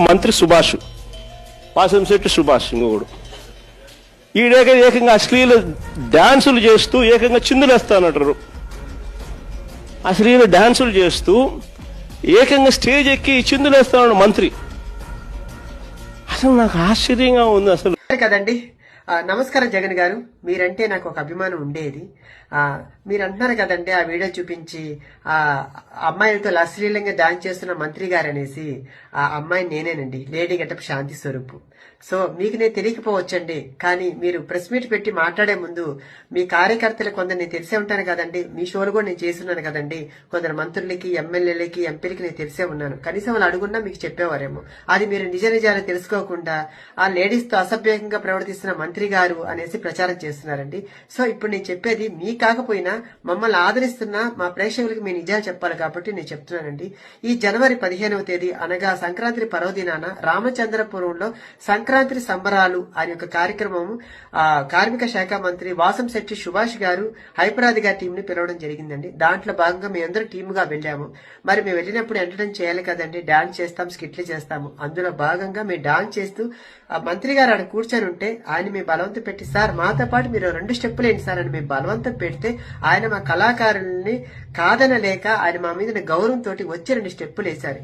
మంత్రి సుభాష్ పాసంశెట్టి సుభాష్ ఇంకొకడు ఏకంగా అశ్లీల డాన్సులు చేస్తూ ఏకంగా చిందులేస్తానంటారు. అశ్లీల డాన్సులు చేస్తూ ఏకంగా స్టేజ్ ఎక్కి చిందులేస్తాడు మంత్రి. అసలు నాకు ఆశ్చర్యంగా ఉంది అసలు కదండి. నమస్కారం జగన్ గారు, మీరంటే నాకు ఒక అభిమానం ఉండేది. మీరు అంటున్నారు కదండి ఆ వీడియో చూపించి ఆ అమ్మాయిలతో అశ్లీలంగా డాన్స్ చేస్తున్న మంత్రి గారు అనేసి. ఆ అమ్మాయి నేనేనండి, లేడీ గెటప్ శాంతి స్వరూప్. సో మీకు నేను తెలియకపోవచ్చండి, కానీ మీరు ప్రెస్ మీట్ పెట్టి మాట్లాడే ముందు మీ కార్యకర్తలు కొందరు నేను తెలిసే ఉంటాను కదండి, మీ షోలు కూడా నేను చేస్తున్నాను కదండి. కొందరు మంత్రులకి, ఎమ్మెల్యేలకి, ఎంపీలకి నేను తెలిసే ఉన్నాను. కనీసం వాళ్ళు అడుగున్నా మీకు చెప్పేవారేమో. అది మీరు నిజ నిజాలు తెలుసుకోకుండా ఆ లేడీస్ తో అసభ్యంగా ప్రవర్తిస్తున్న మంత్రి గారు అనేసి ప్రచారం చేస్తున్నారండి. సో ఇప్పుడు నేను చెప్పేది మీ కాకపోయినా మమ్మల్ని ఆదరిస్తున్న మా ప్రేక్షకులకి మీ నిజాలు చెప్పాలి కాబట్టి నేను చెప్తున్నానండి. ఈ జనవరి 15వ తేదీ అనగా సంక్రాంతి పర్వదినాన రామచంద్రపురంలో సంక్రాంతి సంబరాలు అనే ఒక కార్యక్రమం కార్మిక శాఖ మంత్రి వాసంశెట్టి సుభాష్ గారు హైపరాది గారి టీం ని పిలవడం జరిగిందండి. దాంట్లో భాగంగా మేము అందరూ టీమ్ గా వెళ్ళాము. మరి మేము వెళ్ళినప్పుడు ఎంటర్టైన్ చేయాలి కదండి, డాన్స్ చేస్తాం, స్కిట్లు చేస్తాము. అందులో భాగంగా మేము డాన్స్ చేస్తూ ఆ మంత్రి గారు ఆడ కూర్చొని ఉంటే ఆయన మేము బలవంతం పెట్టి, సార్ మాతో పాటు మీరు 2 స్టెప్పులు ఏంటి సార్ అని మేము బలవంతం పెడితే ఆయన మా కళాకారుల్ని కాదనలేక ఆయన మా మీద గౌరవంతో వచ్చి 2 స్టెప్పులు వేశారు.